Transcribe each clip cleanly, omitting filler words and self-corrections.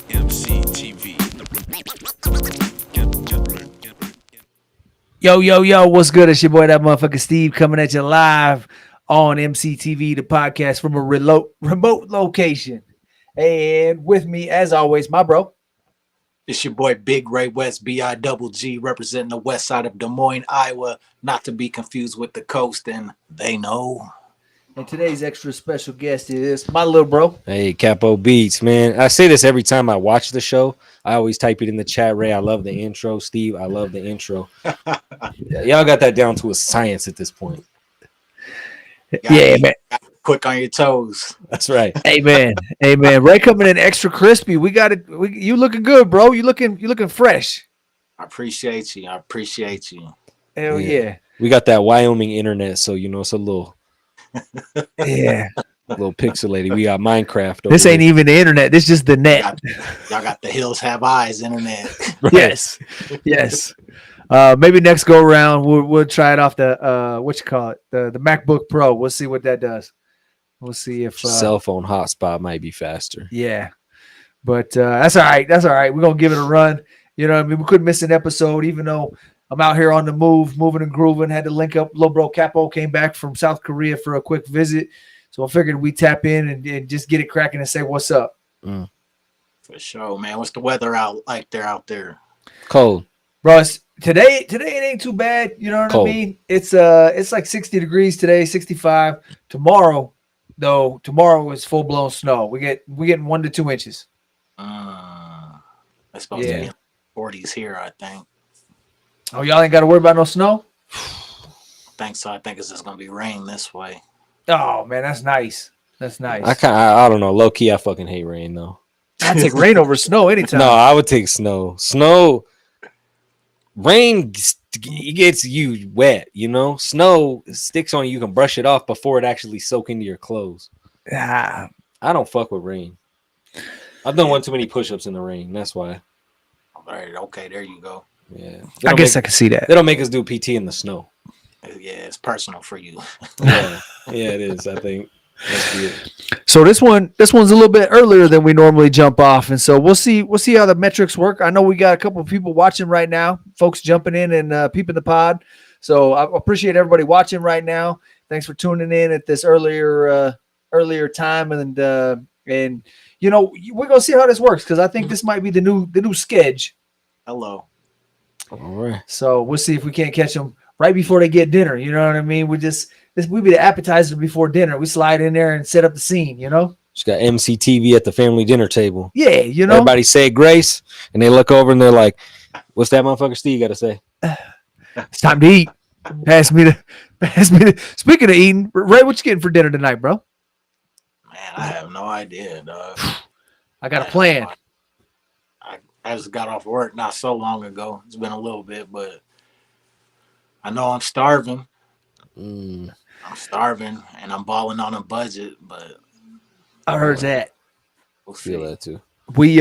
EmceeTV. Yo, what's good? It's your boy, that motherfucker Steve, coming at you live on EmceeTV, the podcast from a remote location. And with me, as always, my bro. It's your boy Big Ray West, B-I-double-G, representing the west side of Des Moines, Iowa, not to be confused with the coast, and they know. And today's extra special guest is my little bro. Hey, Capo Beats, man. I say this every time I watch the show. I always type it in the chat. Ray, I love the intro. Steve, I love the intro. Y'all got that down to a science at this point. Yeah, man. Quick on your toes. That's right. Amen. Ray coming in extra crispy. We got it. You looking good, bro. You looking fresh. I appreciate you. Hell yeah. We got that Wyoming internet, so you know it's a little pixelated. We got Minecraft. This ain't even the internet. This is just the net. Y'all got the hills have eyes internet. Right. Yes. Maybe next go around we'll try it off the what you call it, the MacBook Pro. We'll see what that does. We'll see if cell phone hotspot might be faster. Yeah, but that's all right. We're gonna give it a run. You know what I mean? We couldn't miss an episode, even though I'm out here on the move, moving and grooving. Had to link up. Little bro Capo came back from South Korea for a quick visit, so I figured we tap in and just get it cracking and say what's up. For sure, man. What's the weather out there? Cold. Bro, today it ain't too bad. You know what Cold. I mean? It's like 60 degrees today, 65. Tomorrow is full blown snow. We're getting 1 to 2 inches. It's supposed to be in the 40s here, I think. Oh, y'all ain't got to worry about no snow? I think so. I think it's just gonna be rain this way. Oh man, that's nice. I don't know. Low key, I fucking hate rain though. I take rain over snow anytime. No, I would take snow. Rain gets you wet, you know. Snow sticks on you. You can brush it off before it actually soak into your clothes. I don't fuck with rain. I've done one too many push-ups in the rain. That's why. All right. Okay. There you go. Yeah. I guess I can see that. They don't make us do PT in the snow. Yeah, it's personal for you. Yeah, it is. I think. That's it. So this one's a little bit earlier than we normally jump off, and so we'll see how the metrics work. I know we got a couple of people watching right now, folks jumping in and peeping the pod. So I appreciate everybody watching right now. Thanks for tuning in at this earlier time, and you know we're gonna see how this works because I think this might be the new schedule. Hello. All right. So we'll see if we can't catch them right before they get dinner. You know what I mean? We be the appetizer before dinner. We slide in there and set up the scene, you know? Just got EmceeTV at the family dinner table. Yeah, you know. Everybody say grace, and they look over and they're like, "What's that motherfucker Steve got to say?" It's time to eat. Pass me the. Speaking of eating, Ray, what you getting for dinner tonight, bro? Man, I have no idea, dog. I got a plan. I just got off work not so long ago. It's been a little bit, but I know I'm starving. I'm starving, and I'm balling on a budget, but I heard that. We'll Feel see. that too. We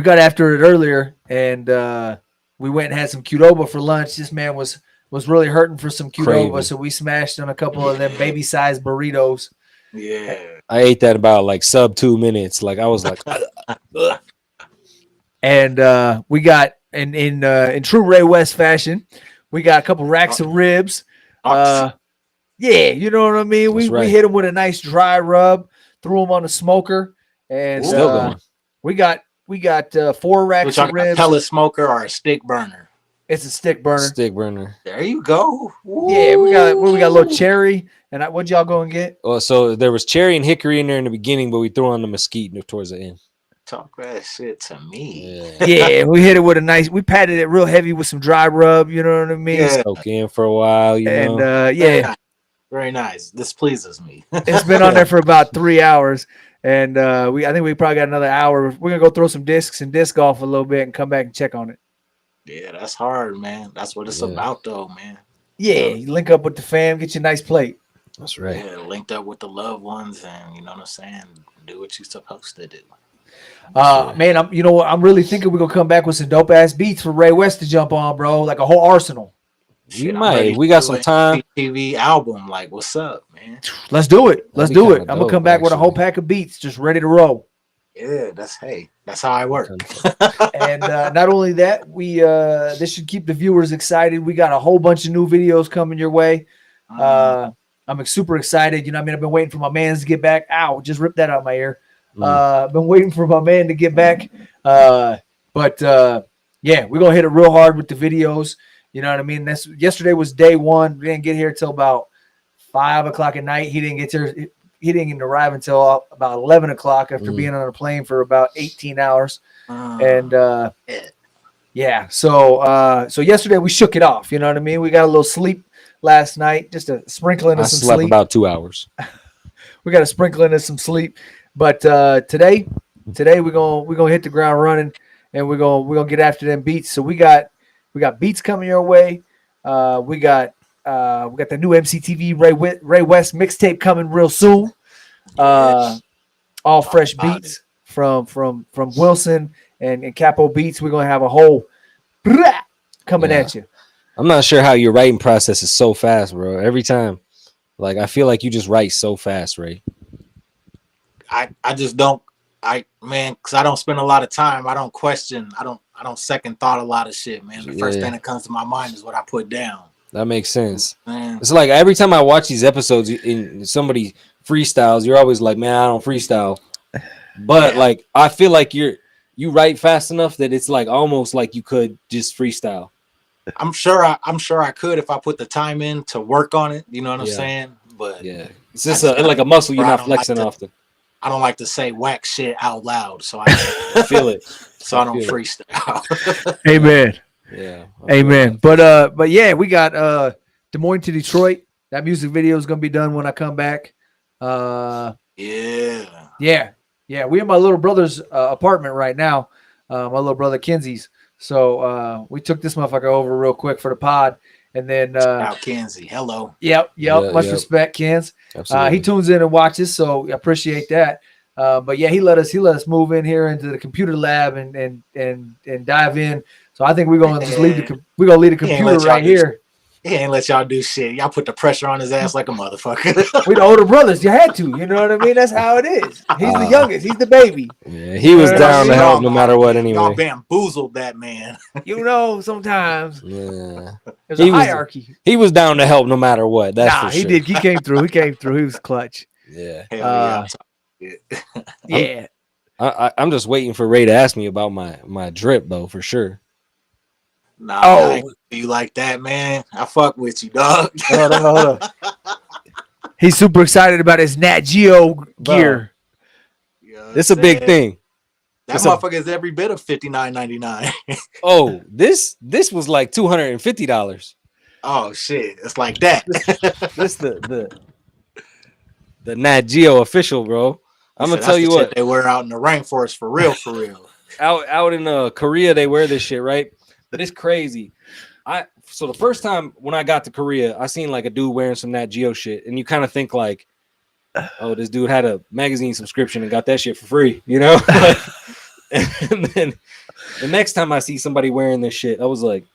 got after it earlier, and we went and had some Qdoba for lunch. This man was really hurting for some Qdoba, Craving. so we smashed on a couple of them baby-sized burritos. Yeah. I ate that about like sub 2 minutes. Like I was like, and we got in true Ray West fashion, we got a couple racks of ribs. Yeah, you know what I mean. We hit them with a nice dry rub, threw them on the smoker, and we got 4 racks of ribs. A pellet smoker or a stick burner? It's a stick burner. stick burner. There you go. Ooh. Yeah, we got a little cherry. And what'd y'all go and get? Oh, so there was cherry and hickory in there in the beginning, but we threw on the mesquite towards the end. Talk that shit to me. Yeah, We hit it with we patted it real heavy with some dry rub, you know what I mean? Yeah. soak in for a while, you know. And Very nice. This pleases me. it's been on there for about 3 hours. And I think we probably got another hour. We're gonna go throw some discs and disc golf a little bit and come back and check on it. Yeah, that's hard, man. That's what it's about, though, man. Yeah, you link up with the fam, get you a nice plate. That's right. Yeah, linked up with the loved ones, and you know what I'm saying. Do what you're supposed to do. Man, I'm really thinking we're gonna come back with some dope ass beats for Ray West to jump on, bro. Like a whole arsenal. We I'm might. ready If we to got do some a time. TV album. Like, what's up, man? Let's do it. Let's That'd be do it. kinda I'm gonna come dope, back with a whole actually. pack of beats, just ready to roll. Yeah, that's how I work. And not only that, we this should keep the viewers excited. We got a whole bunch of new videos coming your way. I'm super excited. You know, I mean, I've been waiting for my man's to get back. Ow, just ripped that out of my ear. I've been waiting for my man to get back. But yeah, we're gonna hit it real hard with the videos. You know what I mean? That's yesterday was day one. We didn't get here till about 5 o'clock at night. He didn't get here. He didn't even arrive until about 11 o'clock after being on a plane for about 18 hours. And yeah, so yesterday we shook it off. You know what I mean? We got a little sleep last night, just a sprinkling of I some slept sleep. about 2 hours. We got a sprinkling of some sleep. But today we're gonna hit the ground running, and we're gonna get after them beats. So we got beats coming your way. We got the new EmceeTV Ray West mixtape coming real soon. All fresh beats from Wilson and Capo Beats. We're gonna have a whole coming at you. I'm not sure how your writing process is so fast, bro. Every time, like I feel like you just write so fast, Ray. I just don't. Because I don't spend a lot of time. I don't question. I don't second thought a lot of shit, man. The first thing that comes to my mind is what I put down. That makes sense. Man. It's like every time I watch these episodes and somebody freestyles, you're always like, man, I don't freestyle. But like I feel like you write fast enough that it's like almost like you could just freestyle. I'm sure I could if I put the time in to work on it. You know what I'm saying? But yeah, it's just like a muscle you're not flexing often. I don't like to say whack shit out loud, so I feel it. So I don't freestyle. Amen. Yeah. Amen. But yeah, we got Des Moines to Detroit. That music video is gonna be done when I come back. Yeah. We in my little brother's apartment right now. My little brother Kenzie's. So we took this motherfucker over real quick for the pod. And then out Kenzie. Hello. Yep. Much respect, Kenz. He tunes in and watches, so I appreciate that. But yeah, he let us move in here into the computer lab and dive in. So I think we're gonna just leave the computer right here. He ain't let y'all do shit. Y'all put the pressure on his ass like a motherfucker. We the older brothers. You had to. You know what I mean? That's how it is. He's the youngest. He's the baby. Yeah, he was down to help no matter what anyway. Y'all bamboozled that man. You know, sometimes. Yeah. There's a hierarchy. He was down to help no matter what. That's for sure. He did. He came through. He was clutch. Yeah. Hell yeah. I'm just waiting for Ray to ask me about my drip though, for sure. Nah, I ain't you like that, man. I fuck with you, dog. Hold on. He's super excited about his Nat Geo gear. It's a big thing. That motherfucker is every bit of $59.99. Oh, this was like $250. Oh shit, it's like that. This the Nat Geo official, bro. I'm gonna tell you what they wear out in the rainforest for real, for real. Out in Korea, they wear this shit, right? But it's crazy. So the first time when I got to Korea, I seen like a dude wearing some Nat Geo shit, and you kind of think like, oh, this dude had a magazine subscription and got that shit for free, you know? And then the next time I see somebody wearing this shit, I was like,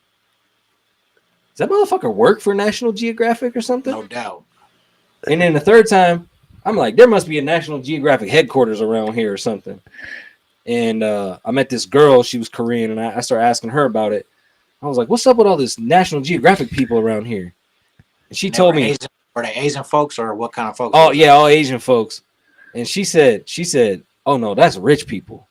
does that motherfucker work for National Geographic or something? No doubt. And then the third time, I'm like, there must be a National Geographic headquarters around here or something. And I met this girl. She was Korean, and I started asking her about it. I was like, what's up with all this National Geographic people around here? And she told me. Were they Asian folks or what kind of folks? Oh, yeah, all Asian folks. And she said, oh, no, that's rich people.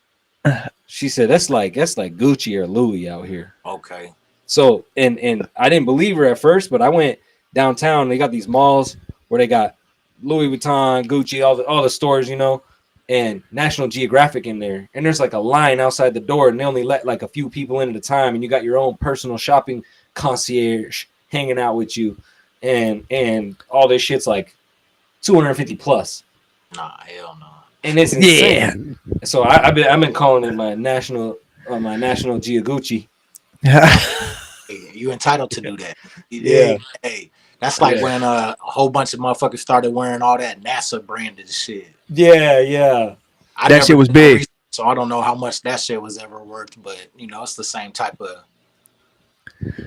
She said, that's like Gucci or Louis out here. Okay. So, and I didn't believe her at first, but I went downtown. They got these malls where they got Louis Vuitton, Gucci, all the stores, you know, and National Geographic in there. And there's like a line outside the door, and they only let like a few people in at a time. And you got your own personal shopping concierge hanging out with you, and all this shit's like 250 plus. Nah, hell no. And it's insane. Yeah. So I've been calling it my national Giagucci. You entitled to do that. Yeah. Hey, that's like when a whole bunch of motherfuckers started wearing all that NASA branded shit. Yeah. That shit was big. So I don't know how much that shit was ever worth, but you know, it's the same type of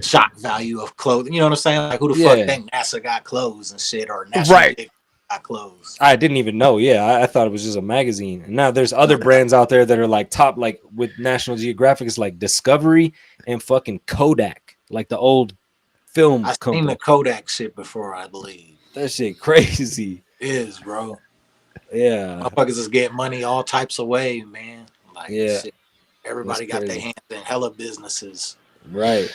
shock value of clothing. You know what I'm saying? Like, who the fuck think NASA got clothes and shit, or National Geographic got clothes? I didn't even know. Yeah, I thought it was just a magazine. And now there's other brands out there that are like top, like with National Geographic. It's like Discovery and fucking Kodak, like the old film I've company. seen the Kodak shit before, I believe. That shit crazy. It is, bro. Yeah. Motherfuckers just get money all types of ways, man. Like, shit. Everybody got their hands in hella businesses. Right.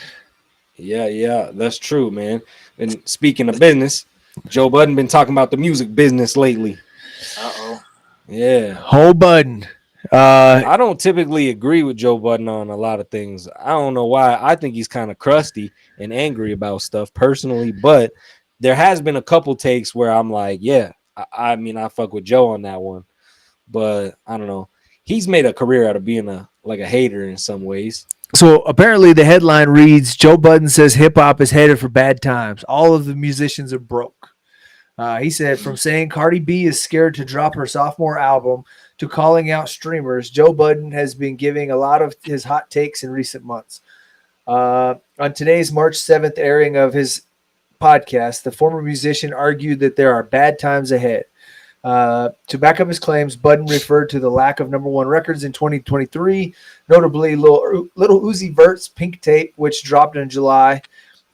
Yeah, that's true, man. And speaking of business, Joe Budden been talking about the music business lately. Yeah. Joe Budden. I don't typically agree with Joe Budden on a lot of things. I don't know why. I think he's kind of crusty and angry about stuff personally, but there has been a couple takes where I'm like, yeah, I mean, I fuck with Joe on that one, but I don't know. He's made a career out of being a hater in some ways. So apparently the headline reads, Joe Budden says hip hop is headed for bad times. All of the musicians are broke. He said, from saying Cardi B is scared to drop her sophomore album to calling out streamers, Joe Budden has been giving a lot of his hot takes in recent months. On today's March 7th airing of his podcast, the former musician argued that there are bad times ahead. To back up his claims, Budden referred to the lack of number one records in 2023, notably Lil Uzi Vert's Pink Tape, which dropped in July,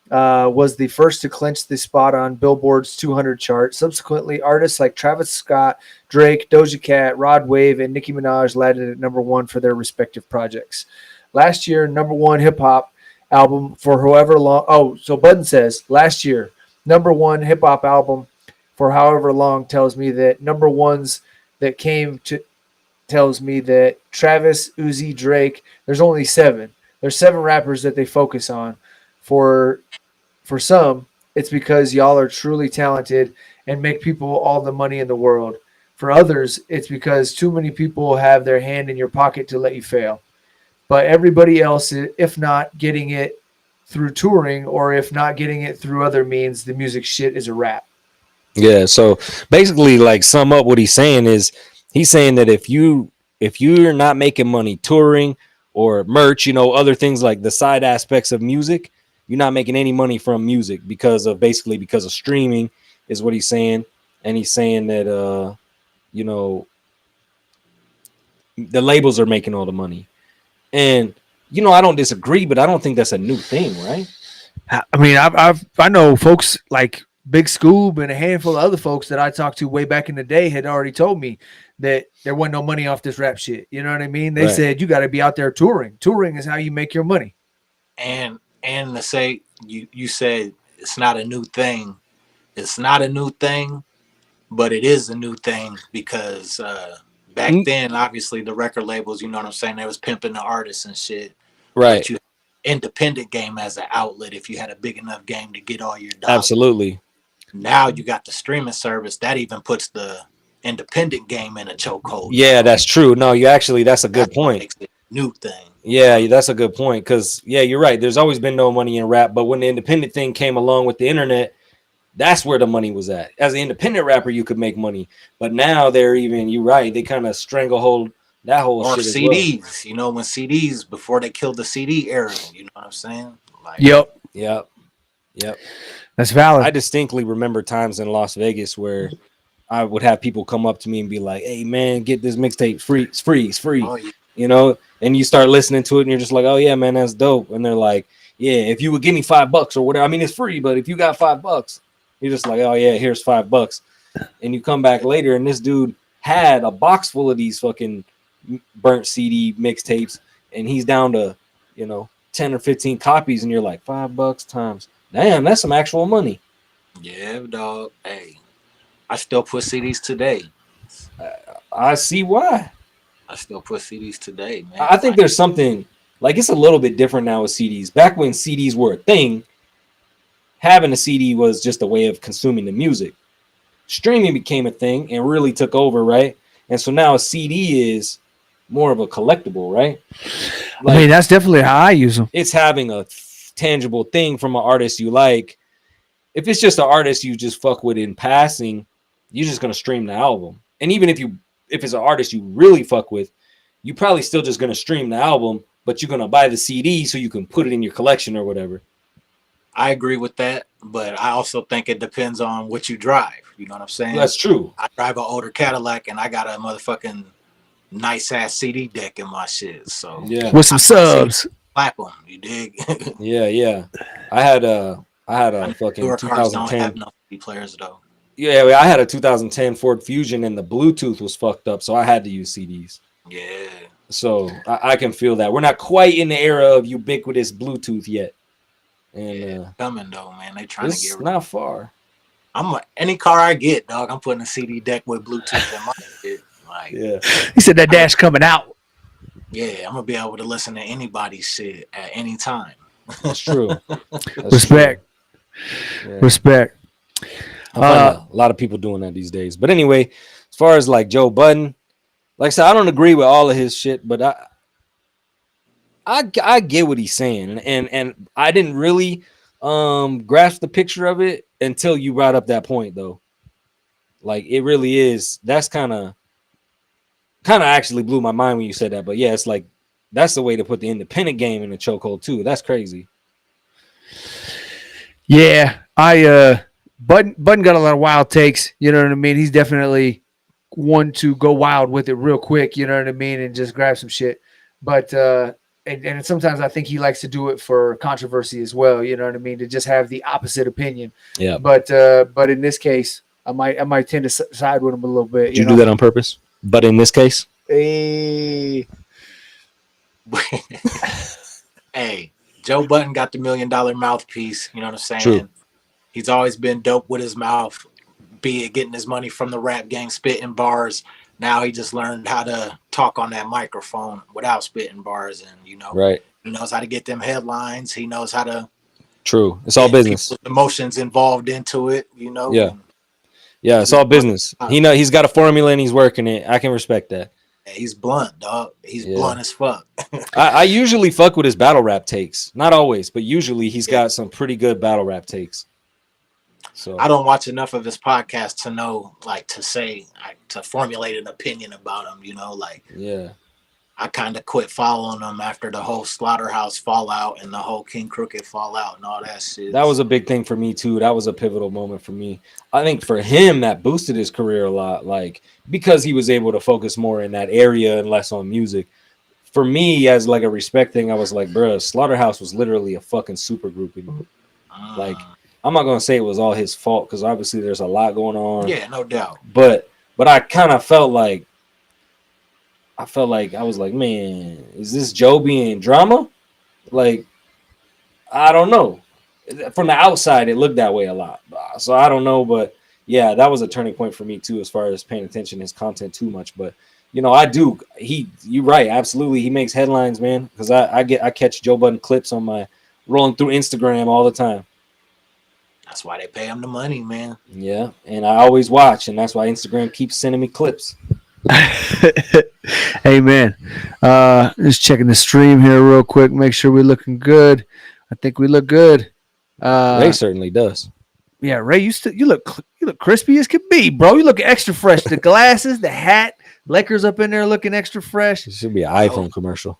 was the first to clinch the spot on Billboard's 200 chart. Subsequently, artists like Travis Scott, Drake, Doja Cat, Rod Wave, and Nicki Minaj landed at number one for their respective projects. Last year, number one hip-hop album for however long... Oh, so Budden says, last year, number one hip-hop album for however long tells me that number ones that came to tells me that Travis, Uzi, Drake, there's only 7. There's 7 rappers that they focus on. For some, it's because y'all are truly talented and make people all the money in the world. For others, it's because too many people have their hand in your pocket to let you fail. But everybody else, if not getting it through touring or if not getting it through other means, the music shit is a rap. Yeah, so basically, like, sum up what he's saying is he's saying that if you're not making money touring or merch, other things like the side aspects of music, you're not making any money from music because of streaming is what he's saying. And he's saying that the labels are making all the money. And I don't disagree, but I don't think that's a new thing, right? I mean, I know folks like Big Scoob and a handful of other folks that I talked to way back in the day had already told me that there wasn't no money off this rap shit. You know what I mean? They said you got to be out there touring. Touring is how you make your money. And to say you said it's not a new thing. It's not a new thing, but it is a new thing because back then, obviously, the record labels, you know what I'm saying, they was pimping the artists and shit. Right. But you independent game as an outlet if you had a big enough game to get all your dollars. Absolutely. Now you got the streaming service that even puts the independent game in a chokehold. Yeah, that's true. No, that's a good point. Makes it a new thing. Yeah, that's a good point because you're right. There's always been no money in rap, but when the independent thing came along with the internet, that's where the money was at. As an independent rapper, you could make money, but now you're right. They kind of stranglehold that whole or shit. CDs, when CDs before they killed the CD era, you know what I'm saying? Like, Yep. That's valid. I distinctly remember times in Las Vegas where I would have people come up to me and be like, "Hey man, get this mixtape free. It's free." Oh, yeah. And you start listening to it and you're just like, "Oh yeah, man, that's dope." And they're like, "Yeah, if you would give me $5 or whatever, I mean, it's free, but if you got $5, you're just like, oh yeah, here's $5." And you come back later and this dude had a box full of these fucking burnt CD mixtapes and he's down to, 10 or 15 copies and you're like $5 times. Damn, that's some actual money. Yeah, dog. Hey, I still put CDs today. I see why. I still put CDs today, man. I think there's something like it's a little bit different now with CDs. Back when CDs were a thing, having a CD was just a way of consuming the music. Streaming became a thing and really took over, right? And so now a CD is more of a collectible, right? I mean, that's definitely how I use them. It's having a tangible thing from an artist you like. If it's just an artist you just fuck with in passing, you're just gonna stream the album. And even if it's an artist you really fuck with, you probably still just gonna stream the album, but you're gonna buy the CD so you can put it in your collection or whatever. I agree with that, but I also think it depends on what you drive. You know what I'm saying? That's true. I drive an older Cadillac and I got a motherfucking nice ass CD deck in my shit. So Yeah. With some subs. slap them. You dig? Yeah. I had a fucking Newer cars don't 2010. have no CD players though. Yeah, I had a 2010 Ford Fusion and the Bluetooth was fucked up, so I had to use CDs. Yeah. So I can feel that. We're not quite in the era of ubiquitous Bluetooth yet. And coming though, man. They trying to get not far. Any car I get, dog, I'm putting a CD deck with Bluetooth in my shit. Like, Yeah. He said that dash coming out. Yeah, I'm gonna be able to listen to anybody's shit at any time. That's true. Respect. True. Yeah. Respect. I find a lot of people doing that these days. But anyway, as far as like Joe Budden, like I said, I don't agree with all of his shit, but I get what he's saying, and I didn't really grasp the picture of it until you brought up that point, though. Like it really is. That's kind of actually blew my mind when you said that. But yeah, it's like that's the way to put the independent game in the chokehold too. That's crazy. Yeah, Budden got a lot of wild takes. You know what I mean? He's definitely one to go wild with it real quick. You know what I mean? And just grab some shit. But and sometimes I think he likes to do it for controversy as well. You know what I mean? To just have the opposite opinion. Yeah. But in this case, I might tend to side with him a little bit. Did you do that on purpose? But in this case, hey, Joe Budden got the $1 million mouthpiece. You know what I'm saying? True. He's always been dope with his mouth, be it getting his money from the rap game, spitting bars. Now he just learned how to talk on that microphone without spitting bars, and right. He knows how to get them headlines. He knows how to. True. It's all business. Emotions involved into it. Yeah. Yeah, it's all business. He's got a formula and he's working it. I can respect that. He's blunt, dog. He's blunt as fuck. I usually fuck with his battle rap takes. Not always, but usually he's got some pretty good battle rap takes. So I don't watch enough of his podcast to know, like, to formulate an opinion about him. Yeah. I kind of quit following him after the whole Slaughterhouse fallout and the whole King Crooked fallout and all that shit. That was a big thing for me too. That was a pivotal moment for me. I think for him that boosted his career a lot, like because he was able to focus more in that area and less on music. For me, as like a respect thing, I was like, bruh, Slaughterhouse was literally a fucking super group. Like, I'm not gonna say it was all his fault because obviously there's a lot going on. Yeah, no doubt. But I kind of felt like I was like, man, is this Joe being drama? Like, I don't know. From the outside, it looked that way a lot. So I don't know, but yeah, that was a turning point for me too, as far as paying attention to his content too much. But you're right, absolutely. He makes headlines, man. Because I catch Joe Budden clips on my rolling through Instagram all the time. That's why they pay him the money, man. Yeah, and I always watch, and that's why Instagram keeps sending me clips. Hey man, just checking the stream here real quick, make sure we're looking good. I think we look good. Ray certainly does. Yeah, Ray, you look crispy as could be, bro. You look extra fresh. The glasses, the hat, Lakers up in there looking extra fresh. It should be an iPhone commercial.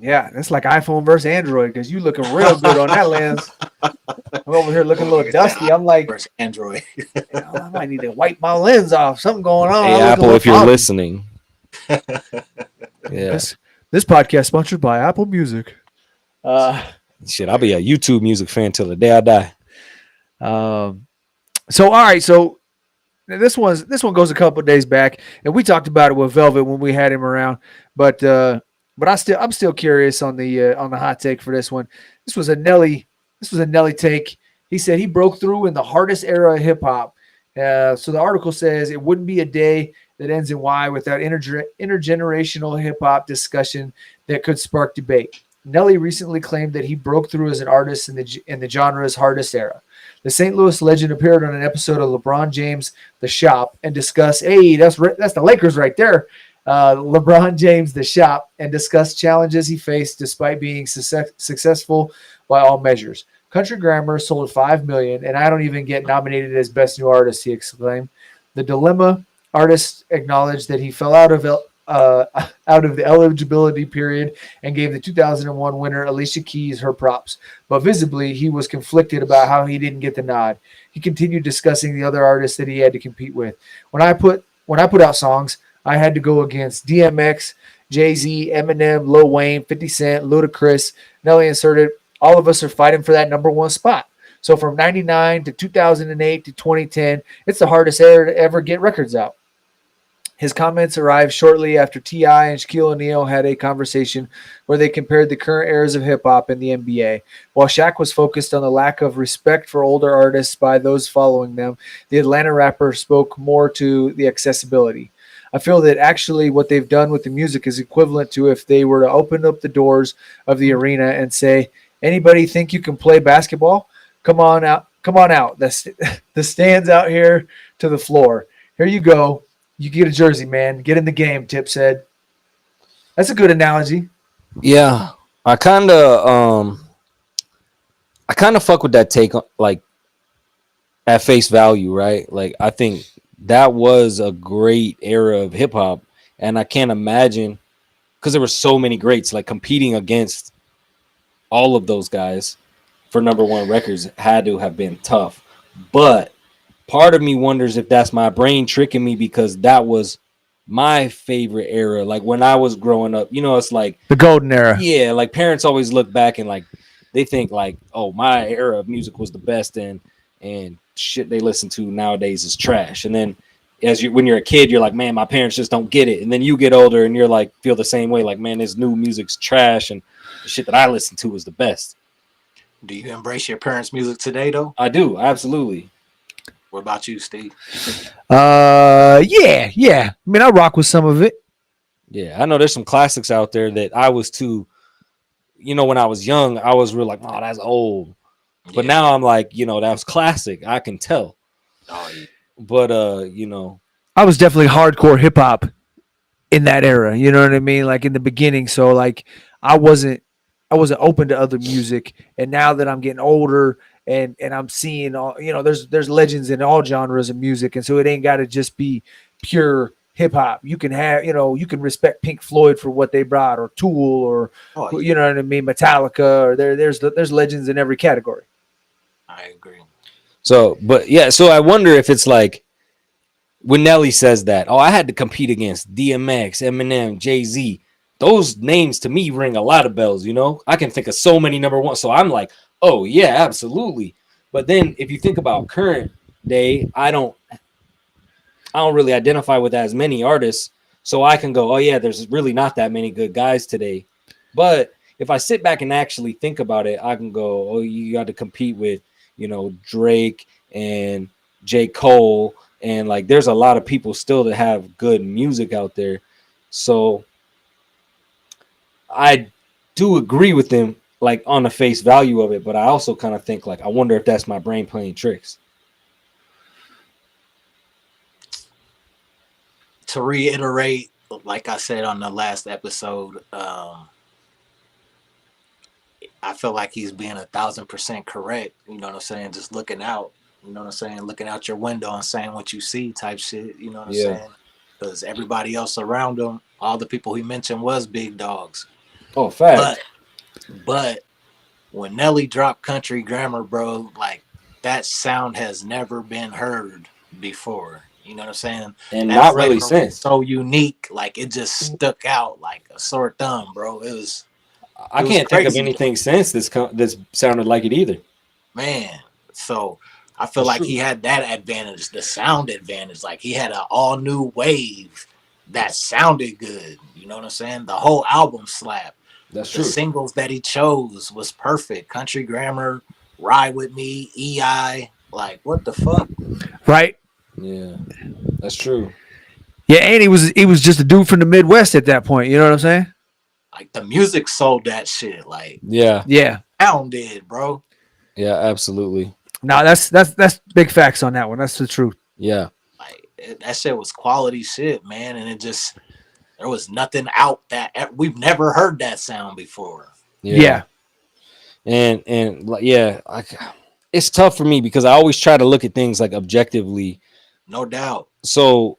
Yeah, that's like iPhone versus Android because you looking real good on that lens. I'm over here looking a little dusty. I'm like, Android. I might need to wipe my lens off. Something going on. Hey, Apple, if you're listening. Yeah. This podcast sponsored by Apple Music. Shit, I'll be a YouTube music fan till the day I die. So all right, so this one goes a couple of days back, and we talked about it with Velvet when we had him around, but I'm still curious on the hot take for this one. This was a Nelly take. He said he broke through in the hardest era of hip hop. So the article says it wouldn't be a day that ends in Y without intergenerational hip hop discussion that could spark debate. Nelly recently claimed that he broke through as an artist in the genre's hardest era. The St. Louis legend appeared on an episode of LeBron James' The Shop and discussed, hey, that's the Lakers right there. LeBron James, The Shop, and discussed challenges he faced despite being successful by all measures. Country Grammar sold 5 million, and I don't even get nominated as Best New Artist, he exclaimed. The Dilemma artist acknowledged that he fell out of out of the eligibility period and gave the 2001 winner Alicia Keys her props. But visibly, he was conflicted about how he didn't get the nod. He continued discussing the other artists that he had to compete with. When I put out songs, I had to go against DMX, Jay-Z, Eminem, Lil Wayne, 50 Cent, Ludacris. Nelly inserted, all of us are fighting for that number one spot. So from 99 to 2008 to 2010, it's the hardest era to ever get records out. His comments arrived shortly after T.I. and Shaquille O'Neal had a conversation where they compared the current eras of hip-hop in the NBA. While Shaq was focused on the lack of respect for older artists by those following them, the Atlanta rapper spoke more to the accessibility. I feel that actually what they've done with the music is equivalent to if they were to open up the doors of the arena and say, anybody think you can play basketball? Come on out. The stands out here to the floor. Here you go. You get a jersey, man. Get in the game, Tip said. That's a good analogy. Yeah. I kind of fuck with that take, like, at face value, right? Like, I think that was a great era of hip hop, and I can't imagine, because there were so many greats, like competing against all of those guys for number one records had to have been tough. But part of me wonders if that's my brain tricking me, because that was my favorite era. Like when I was growing up, you know, it's like the golden era. Yeah, like parents always look back and like they think like, oh, my era of music was the best, and shit they listen to nowadays is trash. And then when you're a kid, you're like, man, my parents just don't get it. And then you get older and you're like, feel the same way, like, man, this new music's trash and the shit that I listen to is the best. Do you embrace your parents' music today, though? I do, absolutely. What about you, Steve? Yeah. I mean, I rock with some of it. Yeah, I know there's some classics out there that I was too, you know, when I was young, I was real like, oh, that's old. But now I'm like, you know, that was classic. I can tell. Oh, yeah. But you know, I was definitely hardcore hip hop in that era. You know what I mean? Like in the beginning. So like I wasn't open to other music. And now that I'm getting older and I'm seeing all, you know, there's legends in all genres of music. And so it ain't got to just be pure hip hop. You can have, you know, you can respect Pink Floyd for what they brought, or Tool, or you know what I mean, Metallica, or there's legends in every category. I agree. So, but yeah, so I wonder if it's like when Nelly says that, oh, I had to compete against DMX, Eminem, Jay-Z. Those names to me ring a lot of bells, you know? I can think of so many number one. So I'm like, oh, yeah, absolutely. But then if you think about current day, I don't really identify with as many artists. So I can go, oh, yeah, there's really not that many good guys today. But if I sit back and actually think about it, I can go, oh, you got to compete with, you know, Drake and J. Cole. And like, there's a lot of people still that have good music out there. So I do agree with them, like on the face value of it. But I also kind of think like, I wonder if that's my brain playing tricks. To reiterate, like I said on the last episode, I feel like he's being 1,000% correct. You know what I'm saying? Just looking out. You know what I'm saying? Looking out your window and saying what you see type shit. You know what I'm saying? Because everybody else around him, all the people he mentioned was big dogs. Oh, fact. But when Nelly dropped Country Grammar, bro, like that sound has never been heard before. You know what I'm saying? And that not really since. So unique. Like it just stuck out like a sore thumb, bro. I can't think of anything since this sounded like it either. Man, so I feel like he had that advantage, the sound advantage. Like he had an all new wave that sounded good. You know what I'm saying? The whole album slapped. That's true. The singles that he chose was perfect. Country Grammar, Ride With Me, EI. Like what the fuck? Right. Yeah, that's true. Yeah, and he was just a dude from the Midwest at that point. You know what I'm saying? Like the music sold that shit. Like yeah, sound did, bro. Yeah, absolutely. No, that's big facts on that one. That's the truth. Yeah, like that shit was quality shit, man. And it just there was nothing out that we've never heard that sound before. Yeah. And yeah, it's tough for me because I always try to look at things like objectively. No doubt. So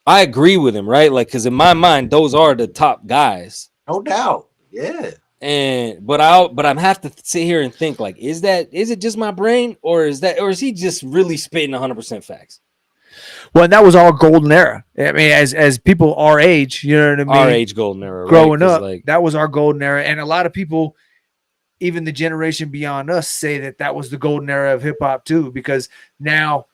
I agree with him, right? Like, because in my mind, those are the top guys. No doubt. Yeah. But I'm have to sit here and think, like, is it just my brain, or is he just really spitting 100% facts? Well, and that was our golden era. I mean, as people our age, you know what I mean? Our age golden era, growing right? up, Like, that was our golden era. And a lot of people, even the generation beyond us, say that was the golden era of hip hop too, because now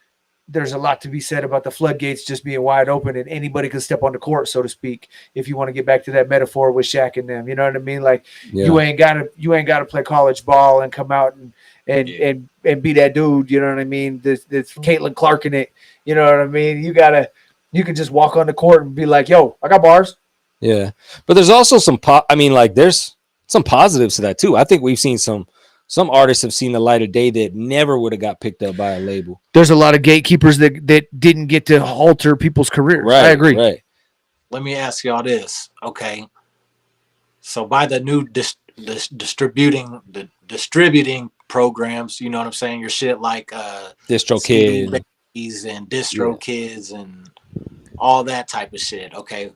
there's a lot to be said about the floodgates just being wide open and anybody can step on the court, so to speak. If you want to get back to that metaphor with Shaq and them, you know what I mean? Like you ain't gotta play college ball and come out and be that dude. You know what I mean? This Caitlin Clark in it. You know what I mean? You can just walk on the court and be like, yo, I got bars. Yeah. But there's also there's some positives to that too. I think we've seen some artists have seen the light of day that never would have got picked up by a label. There's a lot of gatekeepers that didn't get to alter people's careers. Right, I agree. Right. Let me ask y'all this. Okay. So by the new distributing programs, you know what I'm saying? Your shit like DistroKid and DistroKids and all that type of shit. Okay.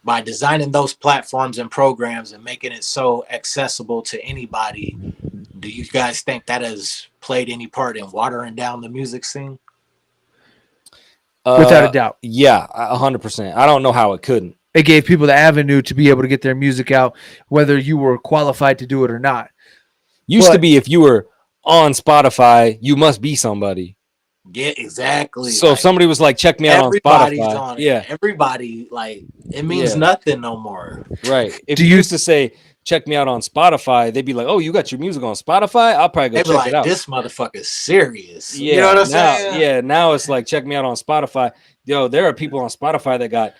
By designing those platforms and programs and making it so accessible to anybody, do you guys think that has played any part in watering down the music scene? Without a doubt. Yeah, 100%. I don't know how it couldn't. It gave people the avenue to be able to get their music out, whether you were qualified to do it or not. Used to be if you were on Spotify, you must be somebody. Yeah, exactly. So if somebody was like, check me out on Spotify. On it. Everybody, like, it means nothing no more. Right. If you used to say, check me out on Spotify, they'd be like, oh, you got your music on Spotify? I'll probably go check it out. This motherfucker's serious. Yeah, you know what I'm saying? Yeah, now it's like, check me out on Spotify. Yo, there are people on Spotify that got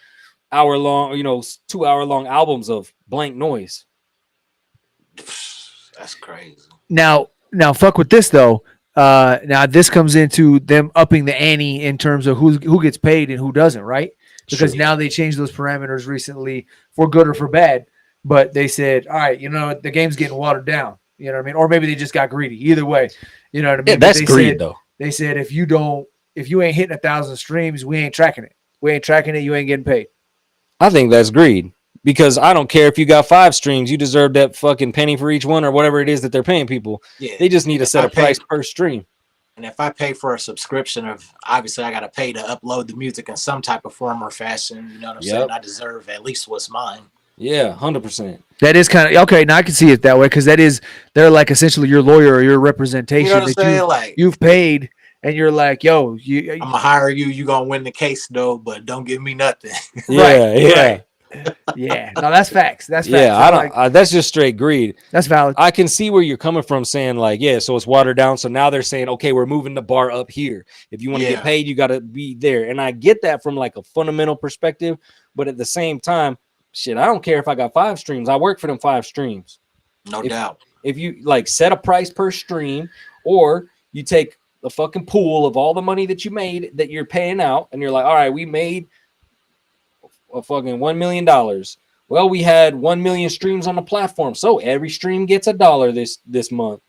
hour-long, 2-hour-long albums of blank noise. That's crazy. Now, fuck with this, though. Now this comes into them upping the ante in terms of who gets paid and who doesn't, right? Because now they changed those parameters recently for good or for bad. But they said, all right, the game's getting watered down. You know what I mean? Or maybe they just got greedy. Either way, you know what I mean? Yeah, that's greed, though. They said if you ain't hitting 1,000 streams, we ain't tracking it. We ain't tracking it. You ain't getting paid. I think that's greed. Because I don't care if you got 5 streams, you deserve that fucking penny for each one or whatever it is that they're paying people. Yeah. They just need to set a price per stream. And if I pay for a subscription obviously I got to pay to upload the music in some type of form or fashion. You know what I'm saying? I deserve at least what's mine. Yeah, 100%. That is kind of okay. Now I can see it that way because they're like essentially your lawyer or your representation. You know what I'm saying? You've paid. And you're like, yo, I'm gonna hire you. You gonna win the case though, but don't give me nothing. Right. Yeah, no, that's facts. That's facts. Yeah, that's just straight greed. That's valid. I can see where you're coming from, saying like, yeah, so it's watered down. So now they're saying, okay, we're moving the bar up here. If you want to get paid, you got to be there. And I get that from like a fundamental perspective, but at the same time, shit, I don't care if I got 5 streams. I work for them 5 streams. No doubt. If you like set a price per stream, or you take the fucking pool of all the money that you made that you're paying out, and you're like, all right, we made a fucking $1 million. Well, we had 1 million streams on the platform, so every stream gets $1 this month,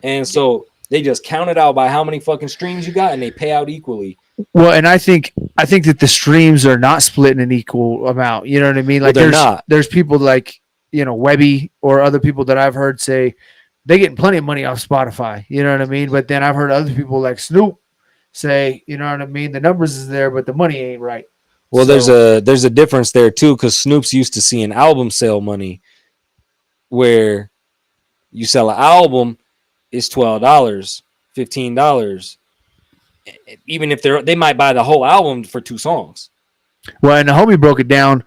and so they just count it out by how many fucking streams you got, and they pay out equally. Well, and I think that the streams are not split in an equal amount. You know what I mean? Like there's people like Webby or other people that I've heard say they getting plenty of money off Spotify. You know what I mean? But then I've heard other people like Snoop say, you know what I mean? The numbers is there, but the money ain't right. Well, there's a difference there too, because Snoop's used to seeing album sale money, where you sell an album, it's $12, $15. Even if they might buy the whole album for 2 songs. Well, and the homie broke it down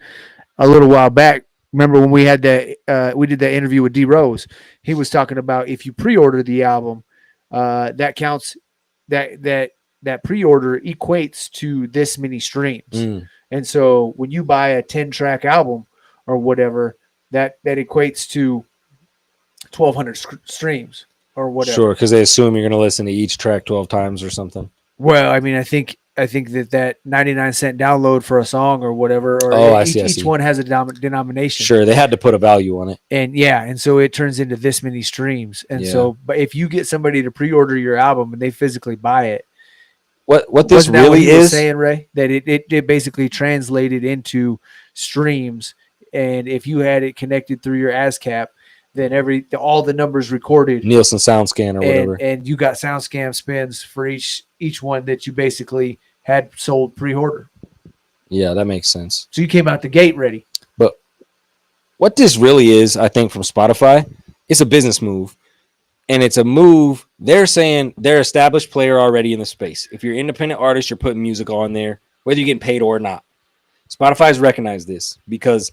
a little while back. Remember when we had we did that interview with D Rose? He was talking about if you pre-order the album, that counts. That pre-order equates to this many streams. And so when you buy a 10-track album or whatever, that equates to 1,200 streams or whatever. Sure, because they assume you're going to listen to each track 12 times or something. Well, I mean, I think that 99-cent download for a song or whatever, or I see. Each one has a denomination. Sure, they had to put a value on it. And so it turns into this many streams. And so, but if you get somebody to pre-order your album and they physically buy it, What this Wasn't that what really he was is saying, Ray? That it basically translated into streams, and if you had it connected through your ASCAP, then all the numbers recorded, Nielsen SoundScan or whatever. and you got SoundScan spins for each one that you basically had sold pre-order. Yeah, that makes sense. So you came out the gate ready. But what this really is, I think, from Spotify, it's a business move. And it's a move. They're saying they're established player already in the space. If you're an independent artist, you're putting music on there, whether you're getting paid or not. Spotify's recognized this because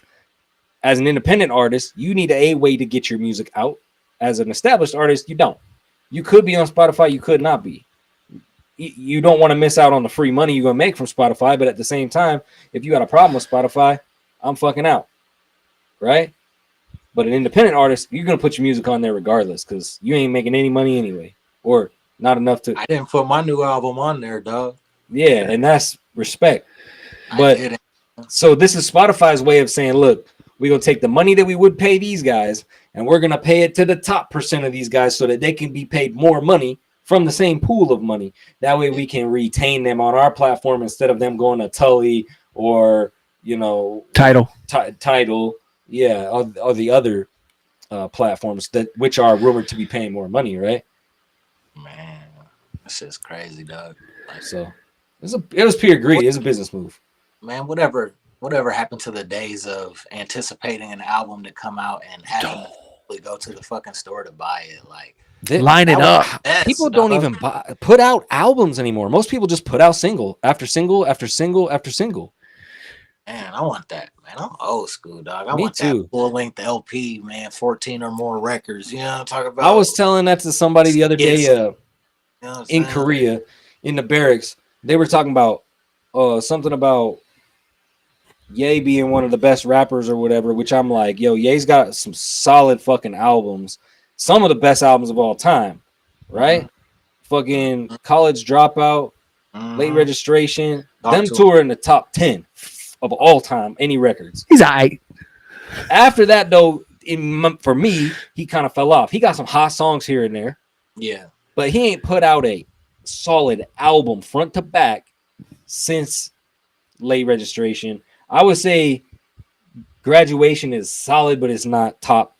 as an independent artist, you need a way to get your music out. As an established artist, you don't. You could be on Spotify, you could not be. You don't want to miss out on the free money you're going to make from Spotify, but at the same time, if you got a problem with Spotify, I'm fucking out. Right? But an independent artist, you're going to put your music on there regardless because you ain't making any money anyway. Or not enough to. I didn't put my new album on there, dog. Yeah, and that's respect. But so this is Spotify's way of saying, look, we're going to take the money that we would pay these guys and we're going to pay it to the top percent of these guys so that they can be paid more money from the same pool of money. That way we can retain them on our platform instead of them going to Tully or, Tidal. Tidal. Yeah, or the other platforms which are rumored to be paying more money, right? Man, this shit's crazy, dog. So it was pure greed. It's a business move. Man, whatever happened to the days of anticipating an album to come out and having to go to the fucking store to buy it? Like, line it up. People don't even put out albums anymore. Most people just put out single after single after single after single. Man, I want that. Man, I'm old school, dog. I Me want too. that full-length LP, man, 14 or more records. You know what I'm talking about? I was telling that to somebody the other day in Korea, in the barracks. They were talking about something about Ye being one of the best rappers or whatever, which I'm like, yo, Ye's got some solid fucking albums. Some of the best albums of all time, right? Fucking College Dropout, Late Registration. Them two are in the top 10 of all time, any records. He's all right. After that, though, for me, he kind of fell off. He got some hot songs here and there. Yeah. But he ain't put out a solid album front to back since Late Registration. I would say Graduation is solid, but it's not top.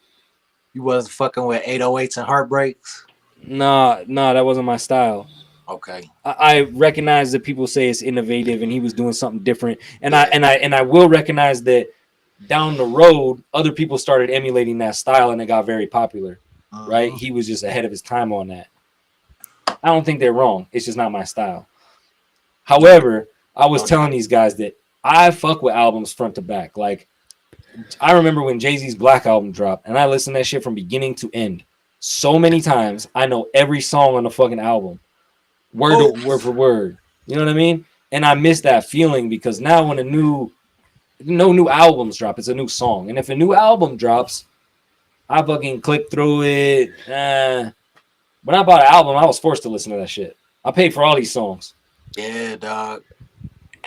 You wasn't fucking with 808s and Heartbreaks? Nah, that wasn't my style. Okay. I recognize that people say it's innovative and he was doing something different. And I will recognize that down the road, other people started emulating that style and it got very popular. Right? He was just ahead of his time on that. I don't think they're wrong. It's just not my style. However, I was telling these guys that I fuck with albums front to back. Like, I remember when Jay-Z's Black album dropped and I listened to that shit from beginning to end so many times. I know every song on the fucking album. Word for word. You know what I mean? And I miss that feeling because now when no new albums drop, it's a new song. And if a new album drops, I fucking click through it. When I bought an album, I was forced to listen to that shit. I paid for all these songs. Yeah, dog.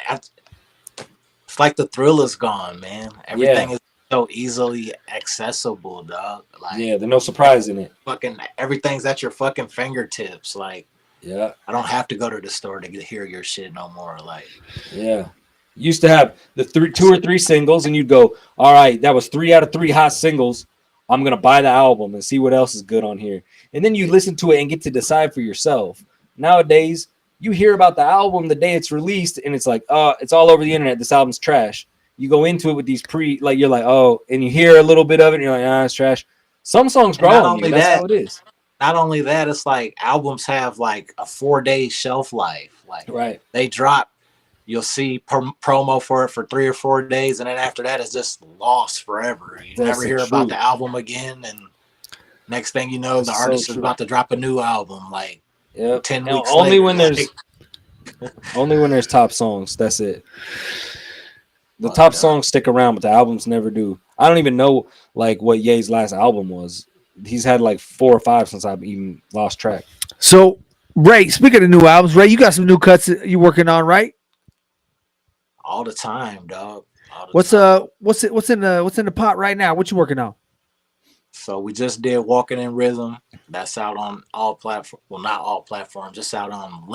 It's like the thrill is gone, man. Everything is so easily accessible, dog. Like, yeah, there's no surprise in it. Fucking everything's at your fucking fingertips. Like, yeah, I don't have to go to the store to hear your shit no more. Like, yeah, you used to have the 2 or 3 singles, and you'd go, all right, that was 3 out of 3 hot singles. I'm gonna buy the album and see what else is good on here, and then you listen to it and get to decide for yourself. Nowadays, you hear about the album the day it's released, and it's like, it's all over the internet. This album's trash. You go into it with these you're like, oh, and you hear a little bit of it, and you're like, it's trash. Some songs grow on you. That's how it is. Not only that, it's like albums have like a 4-day shelf life. Like, right, they drop, you'll see promo for it for 3 or 4 days, and then after that, it's just lost forever. You never hear about the album again, and next thing you know, the artist is about to drop a new album. Like, 10 weeks only later. Only when there's top songs. That's it. The top songs stick around, but the albums never do. I don't even know like what Ye's last album was. He's had like 4 or 5 since I've even lost track. So, Ray, speaking of new albums, Ray, you got some new cuts that you working on, right? All the time, dog. What's in the pot right now? What you working on? So we just did Walking in Rhythm. That's out on all platforms. Well, not all platforms, just out on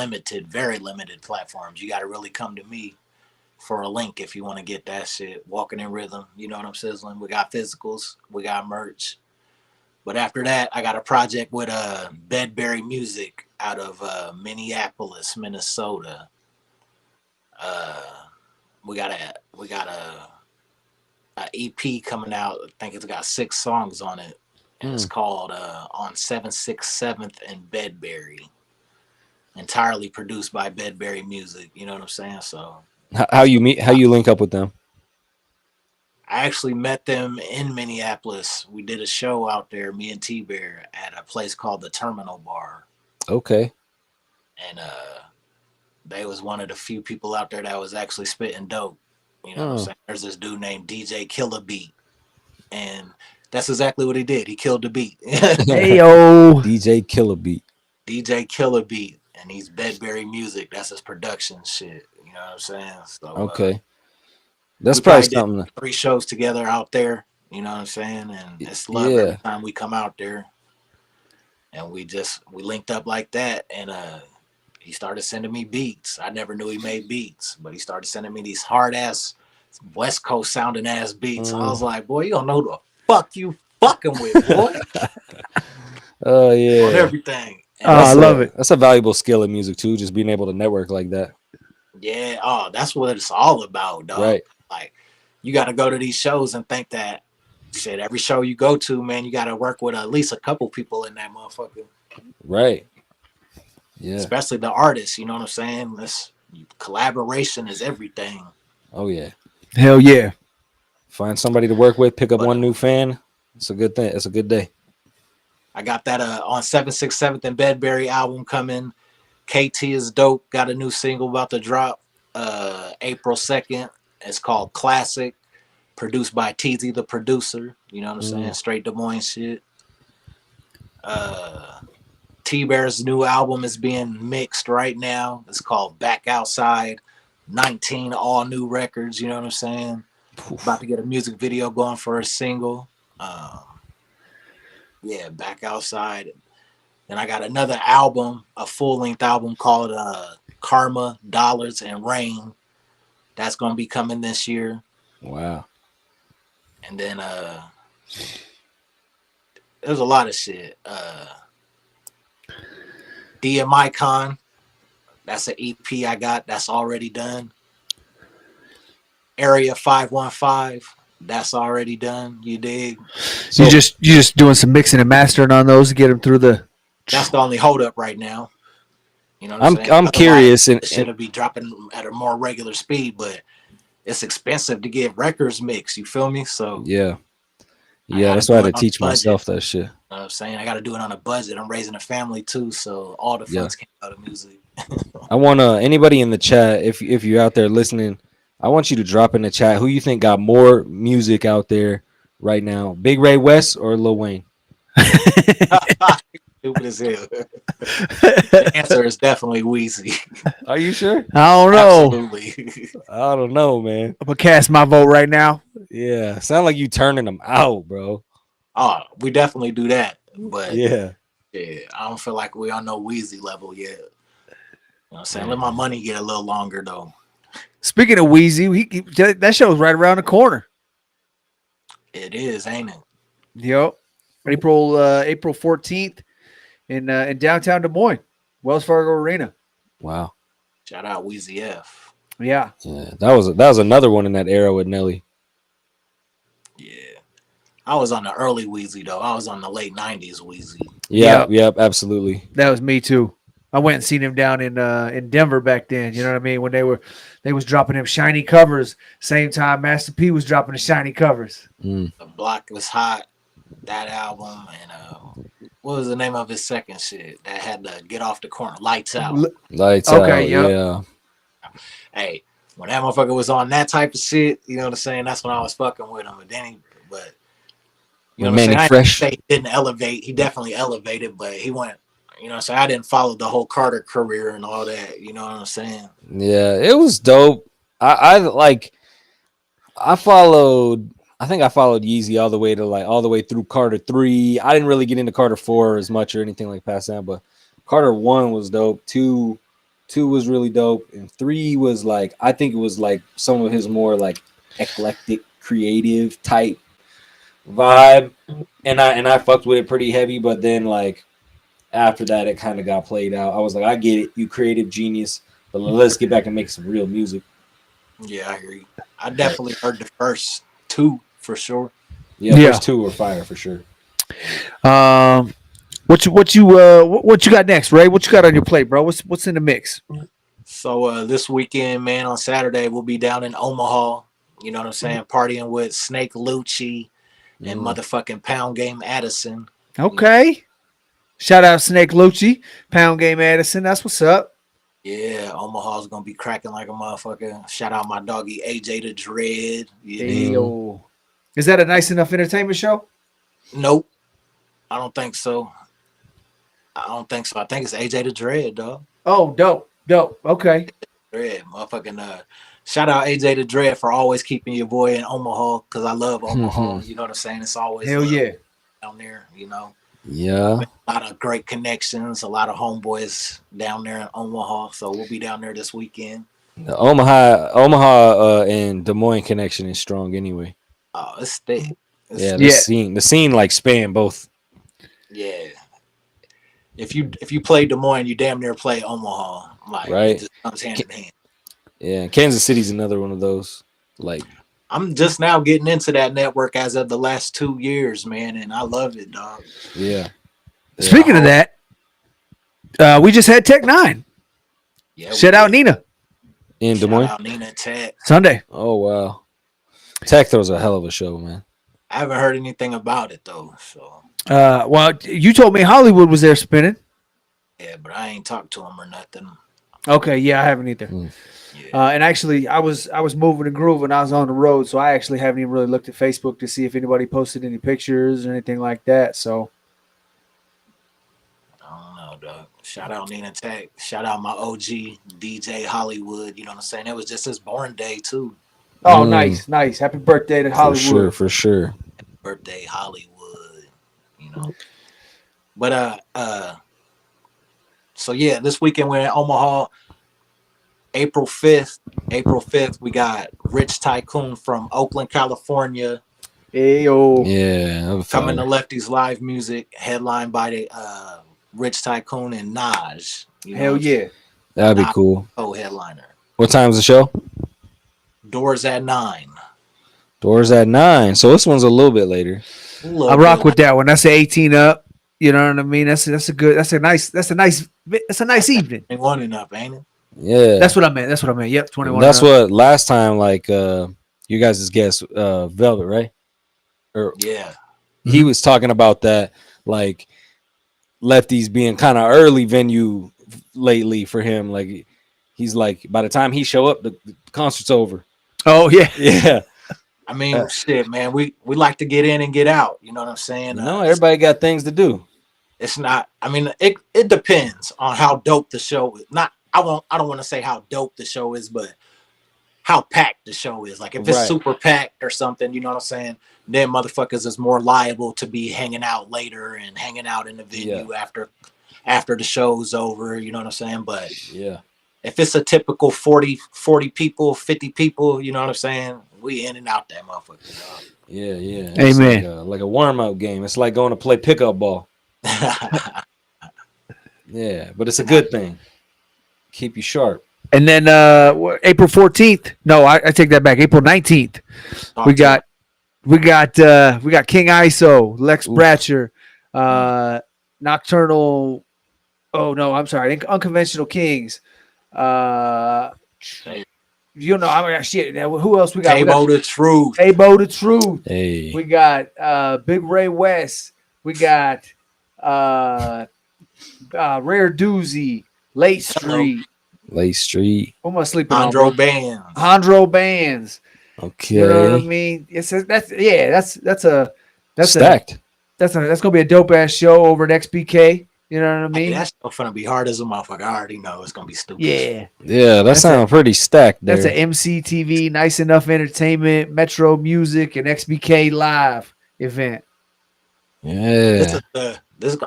very limited platforms. You got to really come to me for a link if you want to get that shit. Walking in Rhythm. You know what I'm sizzling? We got physicals. We got merch. But after that, I got a project with Bedberry Music out of Minneapolis, Minnesota. We got a EP coming out. I think it's got 6 songs on it, and it's called On 767th and Bedberry. Entirely produced by Bedberry Music. You know what I'm saying? So How you link up with them? I actually met them in Minneapolis. We did a show out there, me and T-Bear, at a place called the Terminal Bar. Okay. And they was one of the few people out there that was actually spitting dope. You know what I'm saying? There's this dude named DJ Killer Beat. And that's exactly what he did. He killed the beat. Hey, yo. DJ Killer Beat. DJ Killer Beat. And he's Bedberry Music. That's his production shit. You know what I'm saying? So, okay. That's probably something. 3 shows together out there. You know what I'm saying? And it's love every time we come out there. And we linked up like that. And he started sending me beats. I never knew he made beats, but he started sending me these hard ass West Coast sounding ass beats. I was like, boy, you don't know who the fuck you fucking with, boy. Oh yeah. On everything. I love it. That's a valuable skill in music too, just being able to network like that. Yeah, that's what it's all about, dog. Right. Like, you got to go to these shows and think that, shit, every show you go to, man, you got to work with at least a couple people in that motherfucker. Right. Yeah. Especially the artists, you know what I'm saying? Collaboration is everything. Oh, yeah. Hell yeah. Find somebody to work with, pick up one new fan. It's a good thing. It's a good day. I got that on 767th and Bedberry album coming. KT is dope. Got a new single about to drop April 2nd. It's called Classic, produced by TZ the producer. You know what I'm saying? Straight Des Moines shit. T-Bear's new album is being mixed right now. It's called Back Outside. 19 all new records. You know what I'm saying? About to get a music video going for a single. Yeah, Back Outside. Then I got another album, a full-length album called Karma, Dollars, and Rain. That's going to be coming this year. Wow. And then there's a lot of shit. DM Icon, that's an EP I got that's already done. Area 515, that's already done. You dig? So you just doing some mixing and mastering on those to get them through the. That's the only holdup right now. You know what I'm saying? I'm curious, and should be dropping at a more regular speed, but it's expensive to get records mixed. You feel me? So yeah, that's why I had to teach myself that shit. You know what I'm saying? I got to do it on a budget. I'm raising a family too, so all the funds can't go to music. I want anybody in the chat, if you're out there listening, I want you to drop in the chat who you think got more music out there right now, Big Ray West or Lil Wayne. Stupid as hell. The answer is definitely Weezy. Are you sure? I don't know. Absolutely. I don't know, man. I'm gonna cast my vote right now. Yeah, sound like you turning them out, bro. Oh, we definitely do that, but yeah, I don't feel like we on no Weezy level yet. You know what I'm saying? Let my money get a little longer though. Speaking of Weezy, that show's right around the corner. It is, ain't it? Yep. April 14th in downtown Des Moines, Wells Fargo Arena. Wow. Shout out Weezy F. Yeah. Yeah, that was another one in that era with Nelly. Yeah. I was on the early Weezy though. I was on the late 90s Weezy. Yep, absolutely. That was me too. I went and seen him down in Denver back then. You know what I mean? When they was dropping them shiny covers, same time Master P was dropping the shiny covers. The Block Was Hot, that album, and what was the name of his second shit that had to Get Off the Corner? Lights Out. Lights Out. Yep. Yeah. Hey, when that motherfucker was on that type of shit, you know what I'm saying? That's when I was fucking with him. But you know what I'm saying? I didn't say he didn't elevate. He definitely elevated, but he went. You know, so I didn't follow the whole Carter career and all that. You know what I'm saying? Yeah, it was dope. I followed I think I followed Yeezy all the way through Carter 3. I didn't really get into Carter 4 as much or anything like past that, but Carter 1 was dope. 2 was really dope, and 3 was like, I think it was like some of his more like eclectic, creative type vibe, and I fucked with it pretty heavy. But then like after that, it kind of got played out. I was like, I get it, you creative genius, but let's get back and make some real music. Yeah, I agree. I definitely heard the first 2 for sure. Yeah, first 2 were fire for sure. What you got next, Ray? What you got on your plate, bro? What's in the mix? So this weekend, man, on Saturday, we'll be down in Omaha. You know what I'm saying? Partying with Snake Lucci and motherfucking Pound Game Addison. Okay. You know? Shout out Snake Lucci, Pound Game Addison. That's what's up. Yeah, Omaha's gonna be cracking like a motherfucker. Shout out my doggy AJ the Dread. Yo. Is that a nice enough entertainment show? Nope. I don't think so. I think it's AJ the Dread, dog. Oh, dope. Okay. Dread, motherfucking shout out AJ the Dread for always keeping your boy in Omaha, because I love Omaha. You know what I'm saying? It's always hell yeah down there, you know. Yeah. A lot of great connections, a lot of homeboys down there in Omaha. So we'll be down there this weekend. The Omaha and Des Moines connection is strong anyway. Oh, it's thick. The scene like span both. Yeah. If you play Des Moines, you damn near play Omaha. Like, right. It just comes hand in hand. Yeah, Kansas City's another one of those. Like, I'm just now getting into that network as of the last 2 years, man, and I love it, dog. Yeah. Speaking of that, we just had Tech 9. Yeah. Shout out Nina. In Des Moines? Shout out Nina Tech. Sunday. Oh, wow. Tech throws a hell of a show, man. I haven't heard anything about it, though. So. Well, you told me Hollywood was there spinning. Yeah, but I ain't talked to him or nothing. Okay, yeah, I haven't either. Yeah. And actually, I was moving and grooving. I was on the road, so I actually haven't even really looked at Facebook to see if anybody posted any pictures or anything like that. So, I don't know, dog. Shout out Nina Tech. Shout out my OG DJ Hollywood. You know what I'm saying? It was just his born day too. Oh, nice. Happy birthday to Hollywood. For sure. Happy birthday, Hollywood. You know. But so yeah, this weekend we're in Omaha. April 5th, we got Rich Tycoon from Oakland, California. Ayo. Yeah. Coming to Lefty's Live Music, headlined by the Rich Tycoon and Naj. Hell yeah. That'd be cool. Co-headliner. What time's the show? Doors at 9. Doors at 9. So this one's a little bit later. I rock with that one. That's an 18 up. You know what I mean? That's a nice evening. Ain't one enough, ain't it? Yeah. That's what I meant. Yep, 21. That's what last time, like you guys' guest, Velvet, right? Or yeah. He was talking about that, like Lefty's being kind of early venue lately for him. Like he's like, by the time he show up, the concert's over. Oh yeah. Yeah. I mean, shit, man. We like to get in and get out. You know what I'm saying? No, everybody got things to do. It's not. I mean, it depends on how dope the show is. I don't want to say how dope the show is, but how packed the show is. Like if it's super packed or something, you know what I'm saying? Then motherfuckers is more liable to be hanging out later and hanging out in the venue after the show's over. You know what I'm saying? But yeah, if it's a typical 40 people, 50 people, you know what I'm saying? We in and out that motherfucker. Yeah. It's Amen. Like a warm-up game. It's like going to play pickup ball. Yeah, but it's a good thing. Keep you sharp. And then April 14th. No, I take that back. April 19th. We got King ISO, Lex Bratcher, Nocturnal. Oh no, I'm sorry. Unconventional Kings. You know, I mean, shit. Who else we got? Tabo the Truth. Tabo the Truth. Hey. We got Big Ray West. We got Rare Doozy, Late Street. What am I sleeping Hondro on? Bands. Hondro Bands. Okay. You know what I mean? That's stacked. That's gonna be a dope ass show over at XBK. You know what I mean? That's gonna be hard as a motherfucker. I already know it's gonna be stupid. Yeah, that sounds pretty stacked there. That's an EmceeTV, Nice Enough Entertainment, Metro Music, and XBK Live event. Yeah.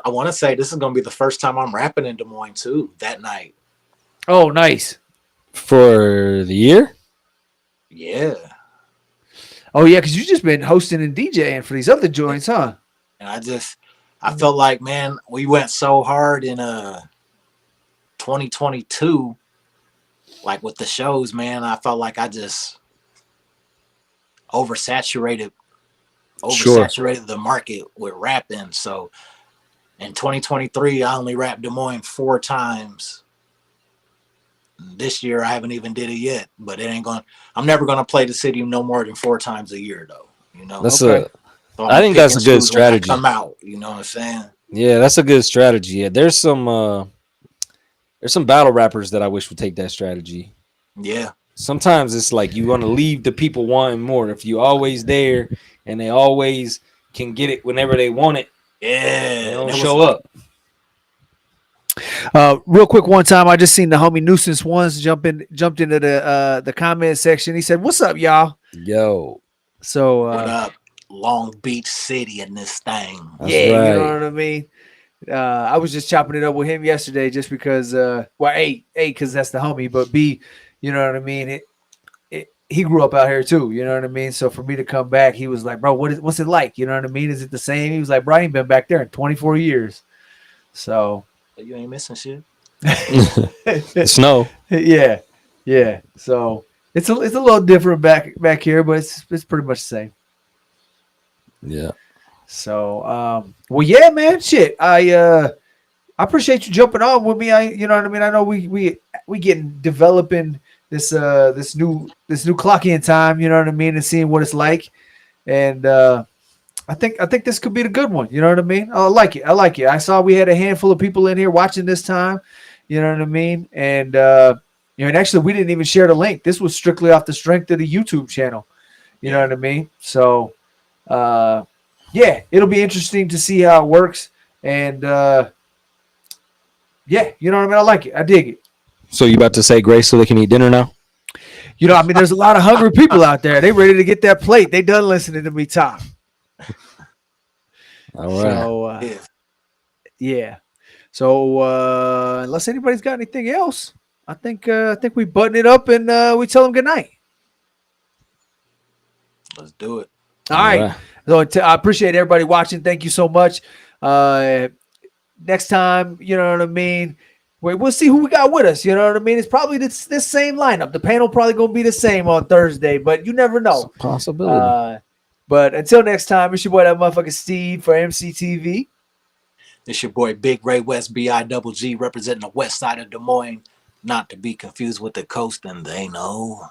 I want to say this is gonna be the first time I'm rapping in Des Moines too that night. Oh, nice. For the year? Yeah. Oh yeah, because you just been hosting and DJing for these other joints, huh? And I felt like, man, we went so hard in 2022, like with the shows, man. I felt like I just oversaturated the market with rapping. So in 2023, I only rapped Des Moines 4 times. This year I haven't even did it yet, but I'm never gonna play the city no more than 4 times a year though. You know, I think that's a good strategy. Come out, you know what I'm saying? Yeah, that's a good strategy. Yeah, there's some battle rappers that I wish would take that strategy. Yeah. Sometimes it's like you want to leave the people wanting more. If you always there and they always can get it whenever they want it, they don't show up. Real quick, one time I just seen the homie Nuisance Ones jumped into the comment section. He said, "What's up, y'all?" Yo. So what up, Long Beach City in this thing? That's yeah, right. You know what I mean. I was just chopping it up with him yesterday, just because. A, because that's the homie, but B, you know what I mean. He grew up out here too, you know what I mean. So for me to come back, he was like, "Bro, what's it like? You know what I mean? Is it the same?" He was like, "Bro, I ain't been back there in 24 years." So. You ain't missing shit. Snow. Yeah. So it's a little different back here, but it's pretty much the same. Yeah. So well, yeah, man. Shit. I appreciate you jumping on with me. You know what I mean? I know we getting developing this new clock in time, you know what I mean, and seeing what it's like. And I think this could be the good one. You know what I mean? I like it. I saw we had a handful of people in here watching this time. You know what I mean? And and actually we didn't even share the link. This was strictly off the strength of the YouTube channel. You know what I mean? So yeah, it'll be interesting to see how it works. And yeah, you know what I mean? I like it. I dig it. So you about to say grace so they can eat dinner now? You know, I mean, there's a lot of hungry people out there. They ready to get that plate. They done listening to me talk. All right. So, yeah. So unless anybody's got anything else, I think we button it up and we tell them good night. Let's do it. All right. So I appreciate everybody watching. Thank you so much. Next time, you know what I mean. We'll see who we got with us. You know what I mean. It's probably this same lineup. The panel probably gonna be the same on Thursday, but you never know. It's a possibility. But until next time, it's your boy that motherfucker Steve for EmceeTV. It's your boy Big Ray West BIGG representing the west side of Des Moines, not to be confused with the coast, and they know.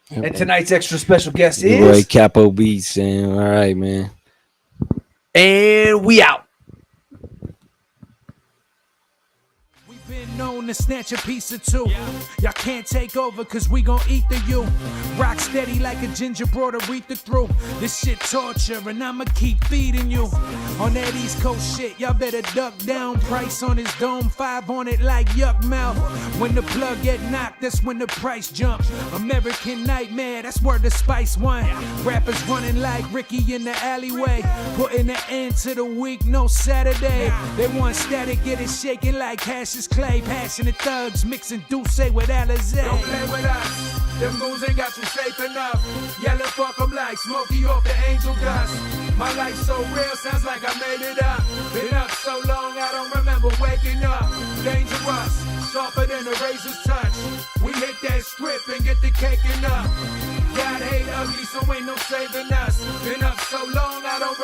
And tonight's extra special guest is Roy Capo Beats, and all right, man. And we out. Been known to snatch a piece or two. Y'all can't take over cause we gon' eat the you. Rock steady like a ginger brought Aretha through. This shit torture and I'ma keep feeding you. On that East Coast shit, y'all better duck down. Price on his dome, 5 on it like yuck mouth. When the plug get knocked, that's when the price jump. American Nightmare, that's where the Spice One. Rappers running like Ricky in the alleyway. Putting an end to the week, no Saturday. They want static, get it shaking like Cassius Clay. Passionate thugs mixing Douce with Alizé. Don't play with us, them moves ain't got you safe enough. Yellow fuck them like Smokey off the angel dust. My life so real, sounds like I made it up. Been up so long, I don't remember waking up. Dangerous, sharper than a razor's touch. We hit that script and get the cake up. God hate ugly, so ain't no saving us. Been up so long, I don't